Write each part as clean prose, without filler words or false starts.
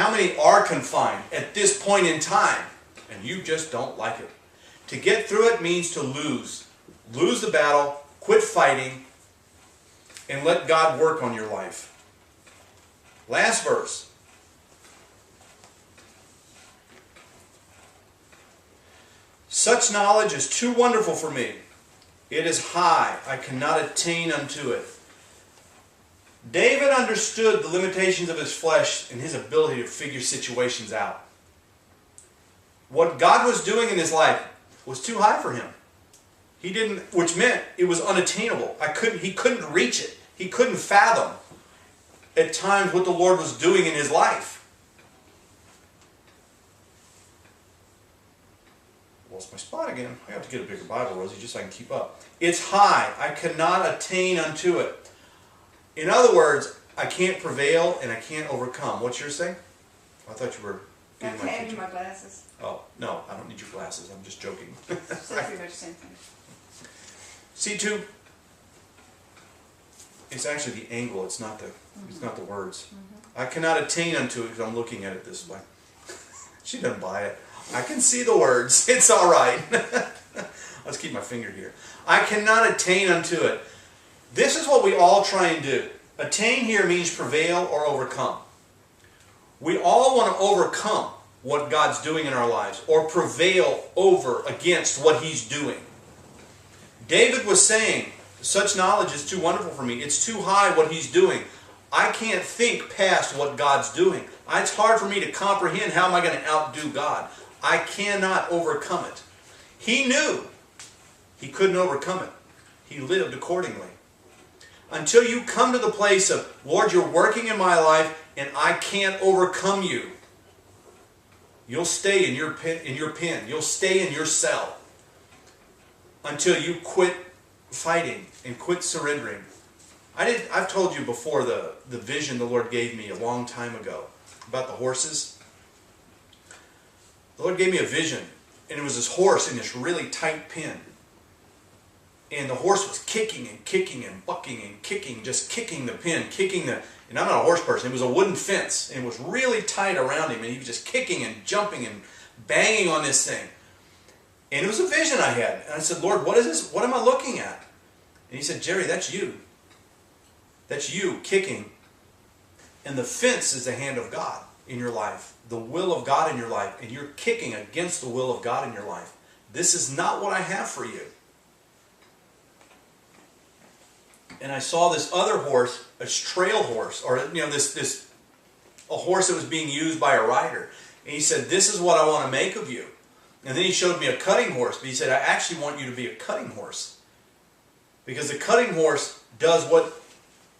how many are confined at this point in time, and you just don't like it? To get through it means to lose. Lose the battle, quit fighting, and let God work on your life. Last verse. Such knowledge is too wonderful for me. It is high. I cannot attain unto it. David understood the limitations of his flesh and his ability to figure situations out. What God was doing in his life was too high for him. He didn't, which meant it was unattainable. He couldn't reach it. He couldn't fathom at times what the Lord was doing in his life. Lost my spot again. I have to get a bigger Bible, Rosie, just so I can keep up. It's high. I cannot attain unto it. In other words, I can't prevail and I can't overcome. What's yours saying? I thought you were getting my I need my glasses. Oh, no, I don't need your glasses. I'm just joking. So pretty much the same thing. C2. It's actually the angle. It's not the words. I cannot attain unto it because I'm looking at it this way. She doesn't buy it. I can see the words. It's all right. Let's keep my finger here. I cannot attain unto it. This is what we all try and do. Attain here means prevail or overcome. We all want to overcome what God's doing in our lives or prevail over against what He's doing. David was saying, such knowledge is too wonderful for me. It's too high what He's doing. I can't think past what God's doing. It's hard for me to comprehend how am I going to outdo God. I cannot overcome it. He knew he couldn't overcome it. He lived accordingly. Until you come to the place of, Lord, you're working in my life and I can't overcome you. You'll stay in your pen. You'll stay in your cell until you quit fighting and quit surrendering. I've told you before the vision the Lord gave me a long time ago about the horses. The Lord gave me a vision, and it was this horse in this really tight pen. And the horse was kicking and kicking and bucking and kicking, just kicking the pen, and I'm not a horse person, it was a wooden fence, and it was really tight around him, and he was just kicking and jumping and banging on this thing. And it was a vision I had. And I said, Lord, what is this? What am I looking at? And He said, Jerry, that's you. That's you kicking. And the fence is the hand of God in your life. The will of God in your life. And you're kicking against the will of God in your life. This is not what I have for you. And I saw this other horse, a trail horse, or a horse that was being used by a rider. And He said, this is what I want to make of you. And then He showed me a cutting horse. But He said, I actually want you to be a cutting horse. Because the cutting horse does what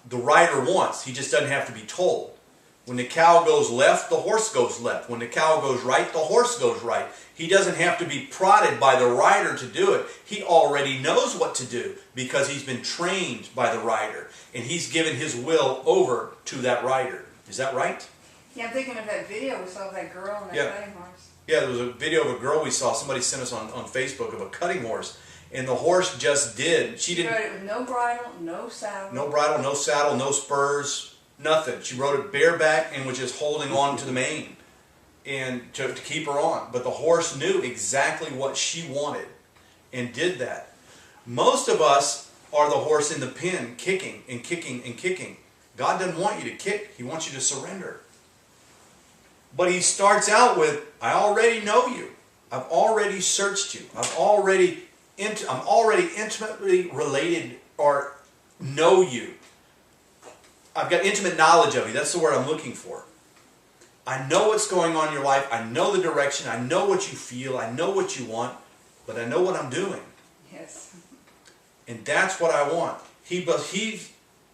the rider wants. He just doesn't have to be told. When the cow goes left, the horse goes left. When the cow goes right, the horse goes right. He doesn't have to be prodded by the rider to do it. He already knows what to do because he's been trained by the rider. And he's given his will over to that rider. Is that right? Yeah, I'm thinking of that video we saw of that girl and that cutting horse. Yeah, there was a video of a girl we saw. Somebody sent us on Facebook of a cutting horse. And the horse just did. She rode it with no bridle, no saddle. No bridle, no saddle, no spurs, nothing. She rode it bareback and was just holding on to the mane and to keep her on. But the horse knew exactly what she wanted and did that. Most of us are the horse in the pen, kicking and kicking and kicking. God doesn't want you to kick. He wants you to surrender. But He starts out with, I already know you. I've already searched you. I'm already intimately related or know you. I've got intimate knowledge of you. That's the word I'm looking for. I know what's going on in your life. I know the direction. I know what you feel. I know what you want. But I know what I'm doing. Yes. And that's what I want. He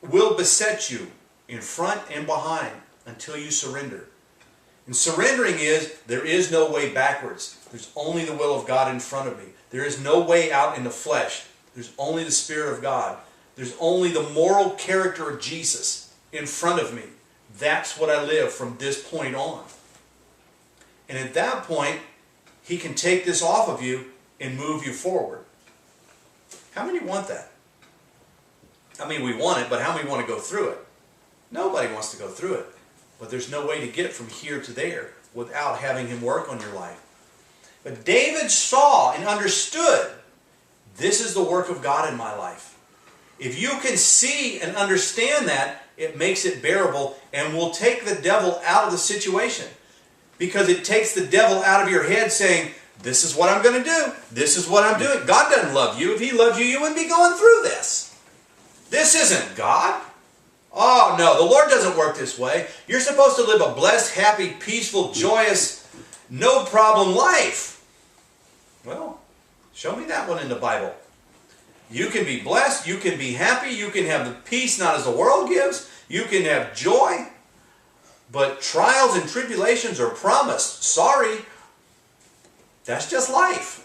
will beset you in front and behind until you surrender. And surrendering is, there is no way backwards. There's only the will of God in front of me. There is no way out in the flesh. There's only the Spirit of God. There's only the moral character of Jesus in front of me. That's what I live from this point on. And at that point, He can take this off of you and move you forward. How many want that? I mean, we want it, but how many want to go through it? Nobody wants to go through it. But there's no way to get from here to there without having him work on your life. But David saw and understood, this is the work of God in my life. If you can see and understand that, it makes it bearable and will take the devil out of the situation. Because it takes the devil out of your head saying, this is what I'm going to do. This is what I'm doing. God doesn't love you. If He loved you, you wouldn't be going through this. This isn't God. Oh no, the Lord doesn't work this way. You're supposed to live a blessed, happy, peaceful, joyous, no problem life. Well, show me that one in the Bible. You can be blessed, you can be happy, you can have the peace not as the world gives, you can have joy, but trials and tribulations are promised. Sorry, that's just life.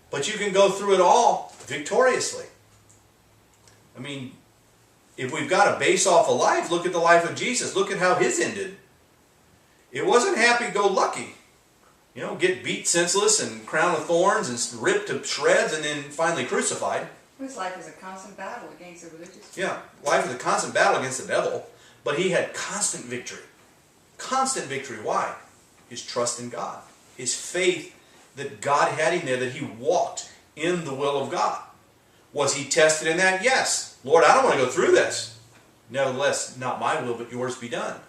But you can go through it all victoriously. I mean, if we've got to base off a life, look at the life of Jesus. Look at how His ended. It wasn't happy-go-lucky. You know, get beat senseless and crown of thorns and ripped to shreds and then finally crucified. His life was a constant battle against the religious. Yeah, life was a constant battle against the devil. But he had constant victory. Constant victory. Why? His trust in God. His faith that God had him there, that he walked in the will of God. Was he tested in that? Yes. Lord, I don't want to go through this. Nevertheless, not my will, but yours be done.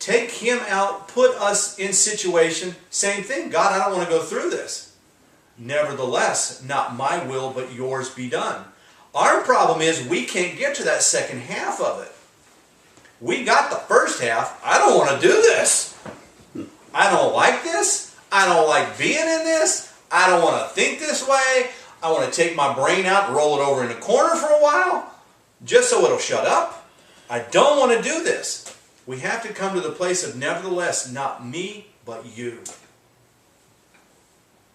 Take him out, put us in situation, same thing. God, I don't want to go through this. Nevertheless, not my will, but yours be done. Our problem is we can't get to that second half of it. We got the first half. I don't want to do this. I don't like this. I don't like being in this. I don't want to think this way. I want to take my brain out and roll it over in the corner for a while just so it'll shut up. I don't want to do this. We have to come to the place of nevertheless, not me, but you.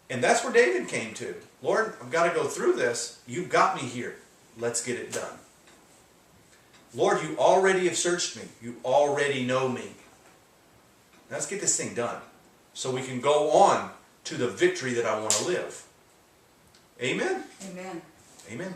And that's where David came to. Lord, I've got to go through this. You've got me here. Let's get it done. Lord, you already have searched me. You already know me. Let's get this thing done so we can go on to the victory that I want to live. Amen? Amen. Amen.